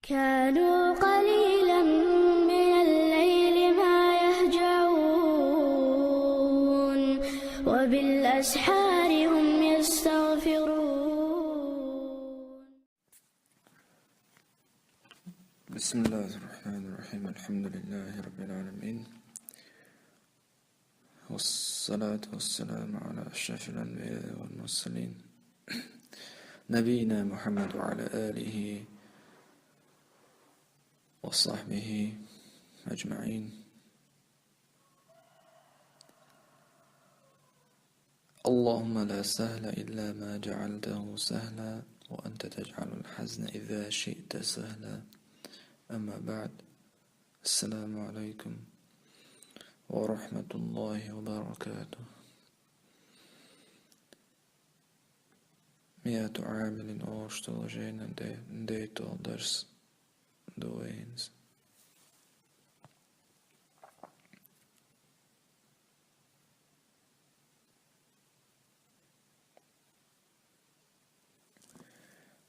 كانوا قليلا من الليل ما يهجعون وبالأسحار هم يستغفرون. بسم الله الرحمن الرحيم. الحمد لله رب العالمين، والصلاة والسلام على أشرف الأنبياء والمرسلين نبينا محمد وعلى آله وصحبه أجمعين. اللهم لا سهل إلا ما جعلته سهلا وأنت تجعل الحزن إذا شئت سهلا. أما بعد، السلام عليكم ورحمة الله وبركاته. 100 عامل årsdagen dataders doens.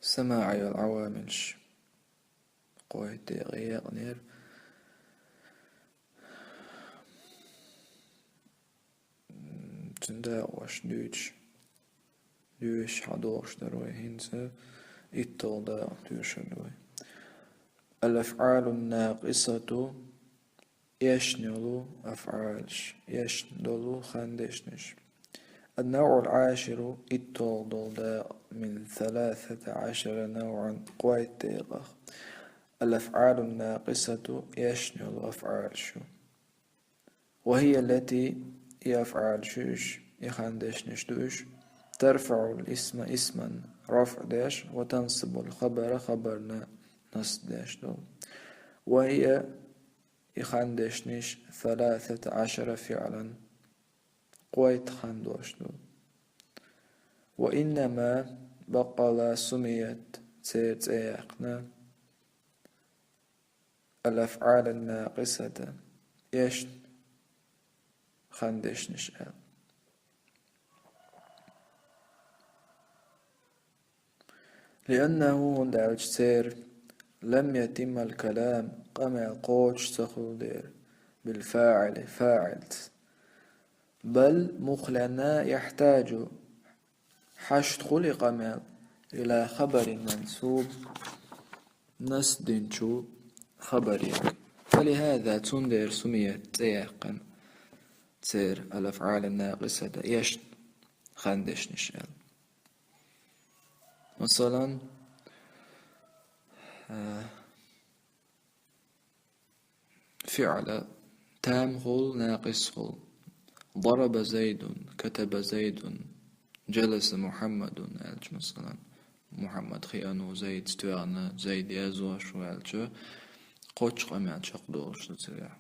سماعي العواملش قويت غير تندا واش دوش حدوش دروي هنسا إتودا دوشدوي. الأفعال الناقصة يشنل أفعالش يشنل خندشنش. النوع العاشر إتودا من 13 نوعا قويت الأفعال الناقصة يشنل أفعال شو، وهي التي يفعل شوش يخندش نشدوش، ترفع الاسم اسما رفع داش، وتنصب الخبر خبرنا نصب داش دو. وهي يخندش نش 13 فعلا قويت خندوش دو. وإنما بقل سميت تيقنا الأفعال الناقصة يشن خندش نشأل، لأنه هندعج سير لم يتم الكلام قمع قوش تخلدير بالفاعل فاعلت، بل مخلنا يحتاج حشد خلق مال إلى خبر منسوب نسدنشو خبريك، فلهذا تندر سميت تيقن تير الأفعال الناقصة يشن خندش نشأل. مثلا فعل تام خل ناقص خل، ضرب زيد، كتب زيد، جلس محمد. مثلا محمد خيانو زيد ستوانا زيد يزوش والجو قوش قمع شقدوش تسرع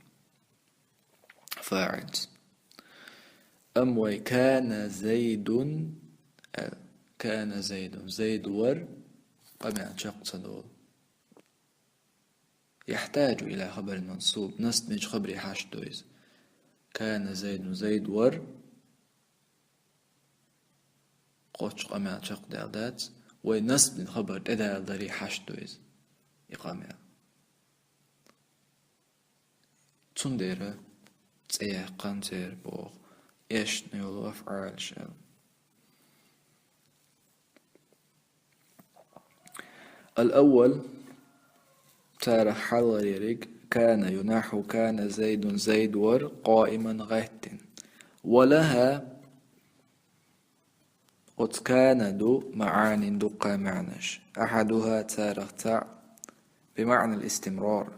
فاعل. أموي كان زيد زيد ور قمع شقدول، يحتاج إلى خبر منصوب نسبج خبري حاش دويز. كان زيد ور قوش قمع شقدالات ونسب الخبر إذا ضري حاش دويز إقامة تندير تسيح قنتير بوغ يشنو أفعال شال. الأول تارة حل يريك كان ينحو كان زيد ور قائما غهت، ولها قد كان دو معان دقا معنش. أحدها تارة تاع بمعنى الاستمرار،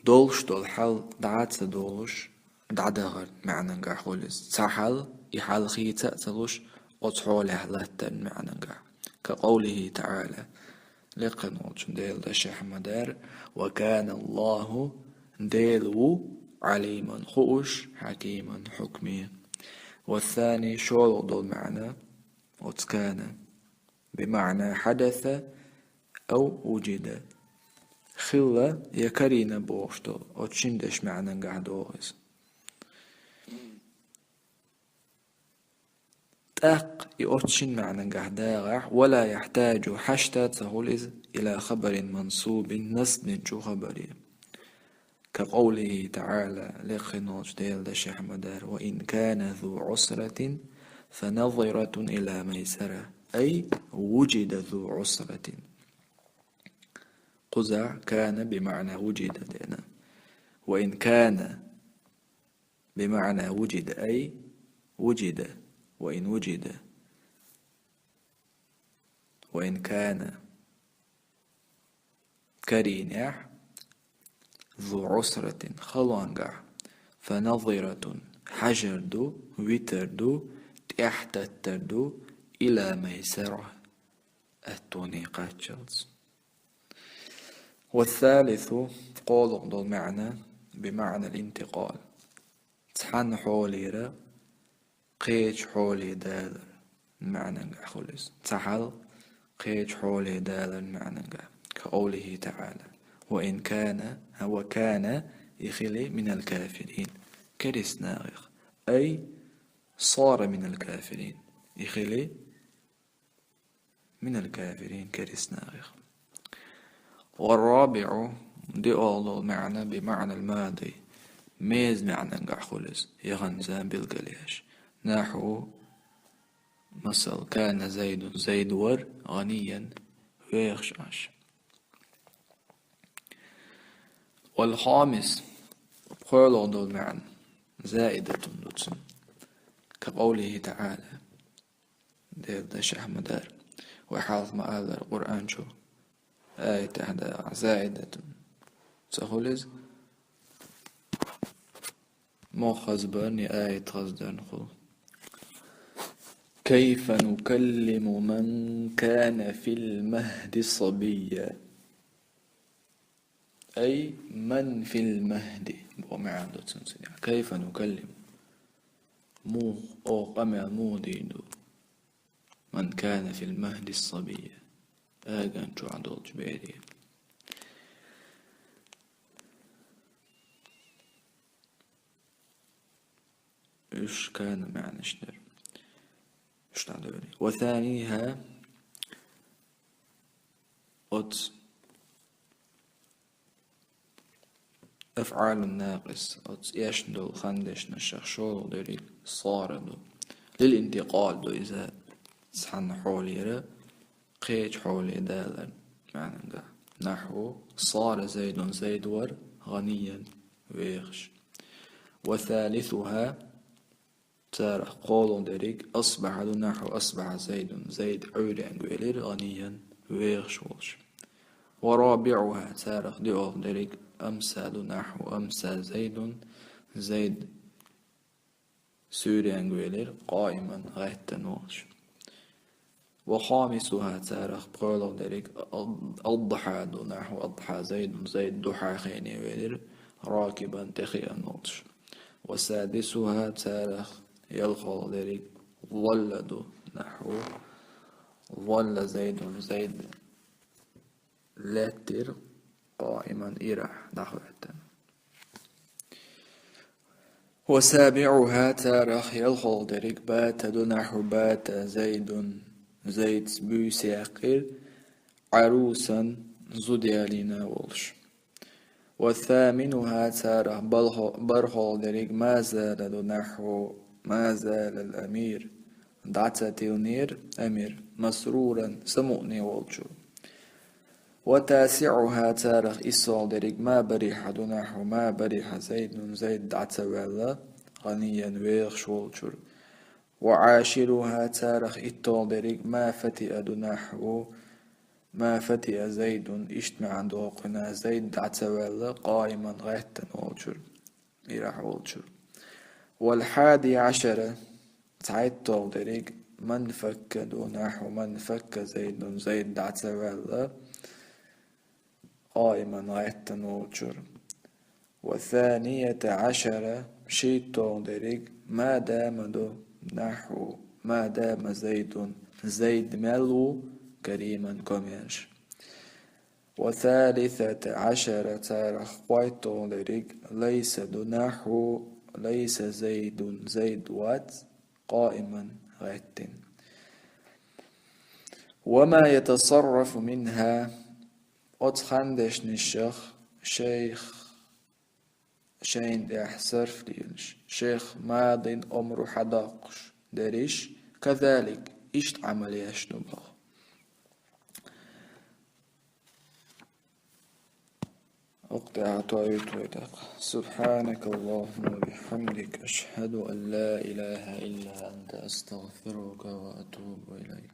دولش دول حل دعات دولش دعدغر معنى نقع خولز تحل يحل خي تأتلوش وتحوله لتا معنى نقع، كقوله تعالى لقن وجن ديل دشح مدار وكان الله ديلو عليما خوش حكيما حكميا. والثاني شول دول معنى وتكان بمعنى حدث أو وجد، خلة يكرينا بوشتو وتشندش معنى قاعدوغز. أق يؤتشن معنى قهداغع ولا يحتاج حشتا تهولز إلى خبر منصوب نسب شو خبري كقوله تعالى لخنوش ديل دا شيخ مدار وإن كان ذو عسرة فنظرة إلى ميسرة أي وجد ذو عسرة قزع كان بمعنى وجد دينا وإن كان بمعنى وجد أي وجد وإن وجد وإن كان كرينع ذو عسرة خلانقع فنظرة حجردو ويتردو تحتتردو إلى ميسرة التونيقات شلز والثالث قول ضل معنى بمعنى الانتقال تحن حوليرا قيج حولي دالر معنى خلص تحل قيج حولي دالر معنى كقوله تعالى وإن كان هو كان يخلي من الكافرين كرس ناغخ أي صار من الكافرين يخلي من الكافرين كرس ناغخ والرابع دي أول معنى بمعنى الماضي ميز معنى خلص يغنزان بالقليش نحو مثل كان زيد ور غنيا ويخشاش والخامس قول دول معنى زائدة لطسن كقوله تعالى دير دا شيخ مدار وحاط ما هذا القرآن شو آية تحدى زائدة تخلص مؤخذ بني آية خزدان خل كيف نكلم من كان في المهد صبيا أي من في المهد ومعنى كيف نكلم مو أو قمع مو ديدو من كان في المهد الصبية آغان شو عدول جبيري إيش كان معنى شنر إيش تعدولي وثانيها قدس أفعال الناقص يشندو خندش نشخشو دوري صاردو للانتقال دو إذا سحن حولي قيج حولي دالا معنى ده نحو صار زيد ور غنيا ويخش وثالثها تارح قول دريك أصبح دو نحو أصبح زيد عولي أنقويلير غنيا ويخش ورابعها تارح دي دريك أمسى نحو أمسى زيد سوري أنجويلر قائما غيت نوش وخامسها تارخ بقول ذلك أضحى نحو أضحى زيد ضحى خيني ويلر راكبا تخي النوش وسادسها تارخ يلخل ذلك ظل نحو ظل زيد لاتر قائما إيرح نحو التن وسابعها تارخ يلخل دريك بات نحو بات زيد بيساقر عروسا زديالنا ولش والثامنها تارخ برخل دريك ما زال نحو ما زال الأمير دعتة النير أمير مسرورا سمؤني ولشو وتاسعها تارخ إسال دريك ما بريح نحو ما بريح زيد دعتوالا غنيا ويخش والشر وعاشرها تارخ إتال دريك ما فتئ نحو ما فتئ زيد اجتمع دوقنا زيد دعتوالا قائما غيتا والشر إراح والشر والحادي عشر تعيتال دريك من فك نحو من فك زيد دعتوالا قائما غيتا والشر والثانية عشر شيطان دريك ما دام نحو ما دام زيد ملو كريما كوميرش وثالثة عشر تارخ قويتون دريك ليس نحو ليس زيد وات قائما غايتين. وما يتصرف منها أتخندش نشخ شيخ شين داح صرف ديلش شيخ ماض أمر حداقش دريش كذلك إشت عملياش نبغ. أقطع تويتك سبحانك اللهم وبحمدك أشهد أن لا إله إلا أنت أستغفرك وأتوب إليك.